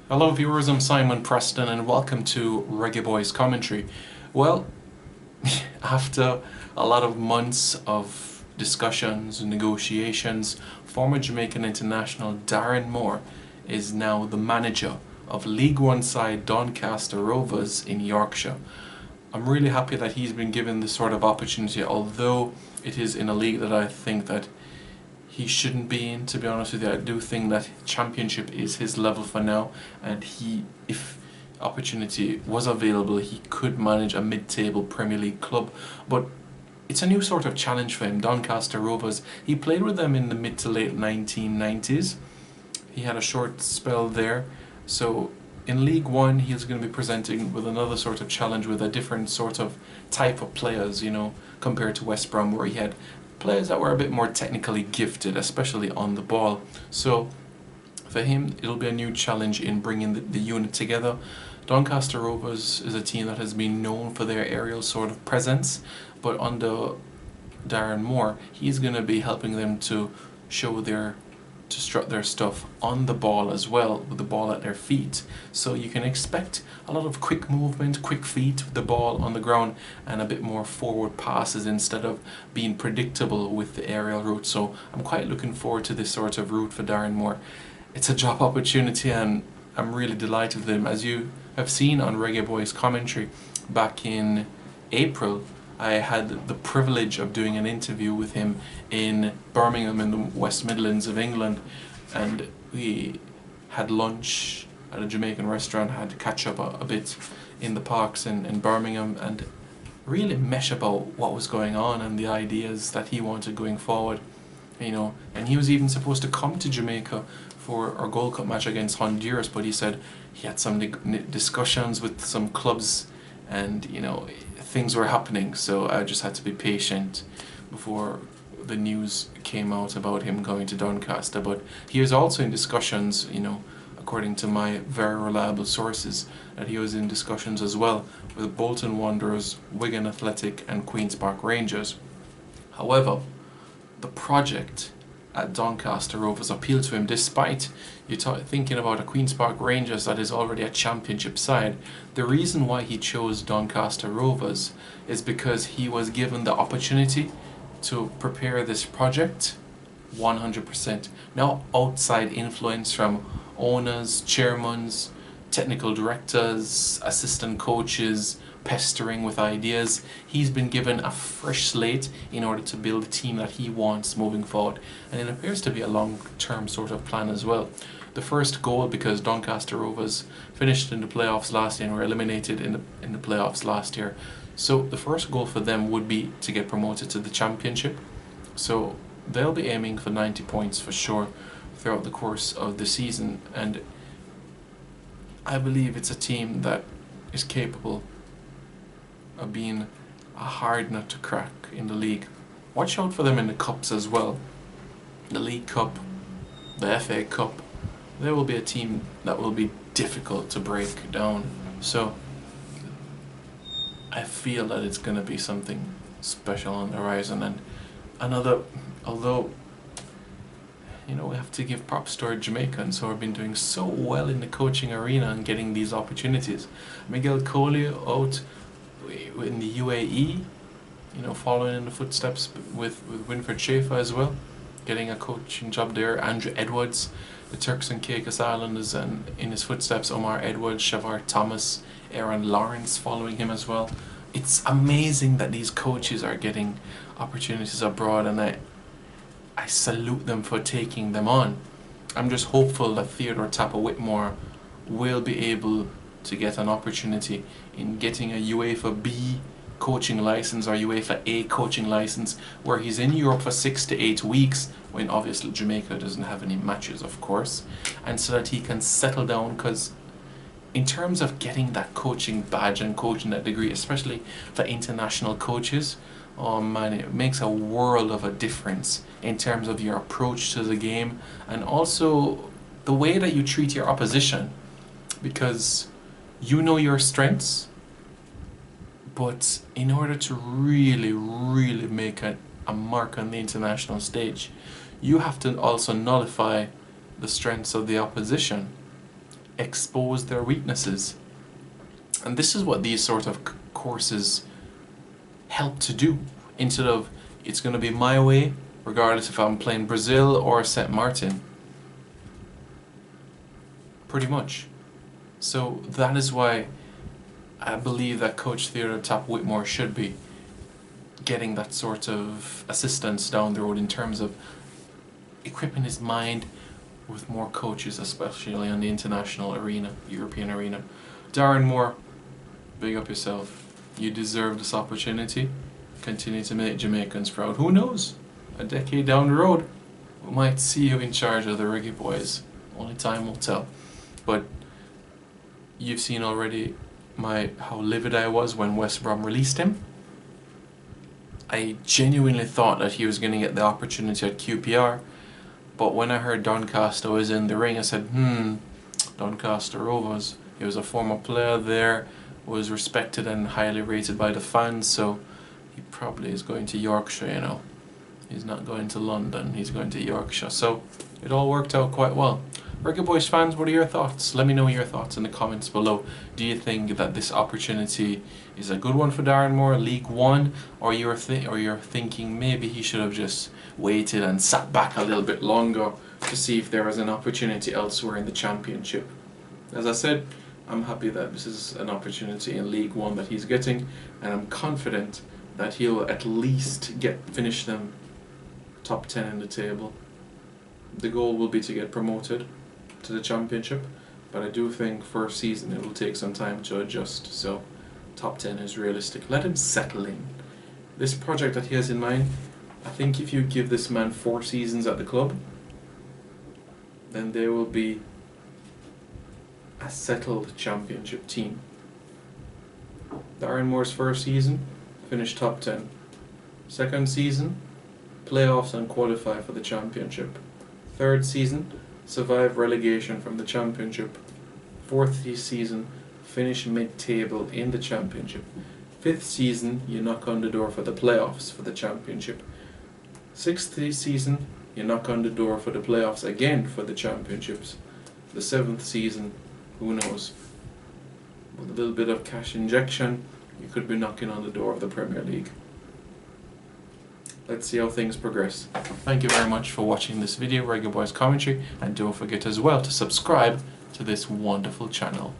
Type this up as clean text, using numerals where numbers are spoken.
Hello viewers, I'm Simon Preston and welcome to Reggae Boys Commentary. Well, after a lot of months of discussions and negotiations, former Jamaican international Darren Moore is now the manager of League One side Doncaster Rovers in Yorkshire. I'm really happy that he's been given this sort of opportunity, although it is in a league that I think that he shouldn't be in, to be honest with you. I do think that Championship is his level for now, and if opportunity was available, he could manage a mid-table Premier League club. But it's a new sort of challenge for him. Doncaster Rovers, he played with them in the mid to late 1990s. He had a short spell there. So in League One, he's going to be presenting with another sort of challenge with a different sort of type of players, compared to West Brom, where he had players that were a bit more technically gifted, especially on the ball. So for him, it'll be a new challenge in bringing the unit together. Doncaster Rovers is a team that has been known for their aerial sort of presence, but under Darren Moore, he's going to be helping them to strut their stuff on the ball as well, with the ball at their feet. So you can expect a lot of quick movement, quick feet with the ball on the ground, and a bit more forward passes instead of being predictable with the aerial route. So I'm quite looking forward to this sort of route for Darren Moore. It's a job opportunity and I'm really delighted with him. As you have seen on Reggae Boys Commentary, back in April, I had the privilege of doing an interview with him in Birmingham in the West Midlands of England, and we had lunch at a Jamaican restaurant, had to catch up a bit in the parks in Birmingham, and really mesh about what was going on and the ideas that he wanted going forward. And he was even supposed to come to Jamaica for our Gold Cup match against Honduras, but he said he had some discussions with some clubs, and things were happening, so I just had to be patient before the news came out about him going to Doncaster. But he was also in discussions, according to my very reliable sources, that he was in discussions as well with Bolton Wanderers, Wigan Athletic and Queen's Park Rangers. However, the project at Doncaster Rovers appealed to him, despite thinking about a Queen's Park Rangers that is already a Championship side. The reason why he chose Doncaster Rovers is because he was given the opportunity to prepare this project 100%. Now, outside influence from owners, chairmen, technical directors, assistant coaches, pestering with ideas, he's been given a fresh slate in order to build a team that he wants moving forward, and it appears to be a long-term sort of plan as well. The first goal, because Doncaster Rovers finished in the playoffs last year and were eliminated in the playoffs last year, so the first goal for them would be to get promoted to the Championship. So they'll be aiming for 90 points for sure throughout the course of the season, and I believe it's a team that is capable of being a hard nut to crack in the league. Watch out for them in the cups as well. The League Cup, the FA Cup. There will be a team that will be difficult to break down. So I feel that it's going to be something special on the horizon. And although we have to give props to our Jamaicans who have been doing so well in the coaching arena and getting these opportunities. Miguel Coley out in the UAE, following in the footsteps with Winfred Schaefer as well, getting a coaching job there. Andrew Edwards, the Turks and Caicos Islanders, and in his footsteps, Omar Edwards, Shavar Thomas, Aaron Lawrence following him as well. It's amazing that these coaches are getting opportunities abroad, and I salute them for taking them on. I'm just hopeful that Theodore Tapper Whitmore will be able to get an opportunity in getting a UEFA B coaching license or UEFA A coaching license, where he's in Europe for 6 to 8 weeks, when obviously Jamaica doesn't have any matches, of course, and so that he can settle down. Because in terms of getting that coaching badge and coaching that degree, especially for international coaches, oh man, it makes a world of a difference in terms of your approach to the game, and also the way that you treat your opposition, because you know your strengths, but in order to really, really make a mark on the international stage, you have to also nullify the strengths of the opposition. expose their weaknesses. And this is what these sort of courses help to do. Instead of, it's going to be my way, regardless if I'm playing Brazil or St. Martin. Pretty much. So that is why I believe that Coach Theodore Tap Whitmore should be getting that sort of assistance down the road in terms of equipping his mind with more coaches, especially on the international arena, European arena. Darren Moore, big up yourself. You deserve this opportunity. Continue to make Jamaicans proud. Who knows? A decade down the road, we might see you in charge of the Reggae Boys. Only time will tell. But you've seen already how livid I was when West Brom released him. I genuinely thought that he was going to get the opportunity at QPR, but when I heard Doncaster was in the ring, I said, Doncaster Rovers. He was a former player there, was respected and highly rated by the fans, so he probably is going to Yorkshire, you know. He's not going to London, he's going to Yorkshire. So it all worked out quite well. Reggae Boys fans, what are your thoughts? Let me know your thoughts in the comments below. Do you think that this opportunity is a good one for Darren Moore, League One, or you're thinking maybe he should have just waited and sat back a little bit longer to see if there was an opportunity elsewhere in the Championship? As I said, I'm happy that this is an opportunity in League One that he's getting, and I'm confident that he'll at least finish them top 10 in the table. The goal will be to get promoted to the Championship, but I do think first season it will take some time to adjust, so top 10 is realistic. Let him settle in. This project that he has in mind, I think if you give this man 4 seasons at the club, then there will be a settled Championship team. Darren Moore's first season, finished top 10. Second season, playoffs and qualify for the Championship. Third season, survive relegation from the Championship. Fourth season, finish mid-table in the Championship. Fifth season, you knock on the door for the playoffs for the Championship. Sixth season, you knock on the door for the playoffs again for the Championships. The 7th season, who knows? With a little bit of cash injection, you could be knocking on the door of the Premier League. Let's see how things progress. Thank you very much for watching this video, Reggae Boys Commentary, and don't forget as well to subscribe to this wonderful channel.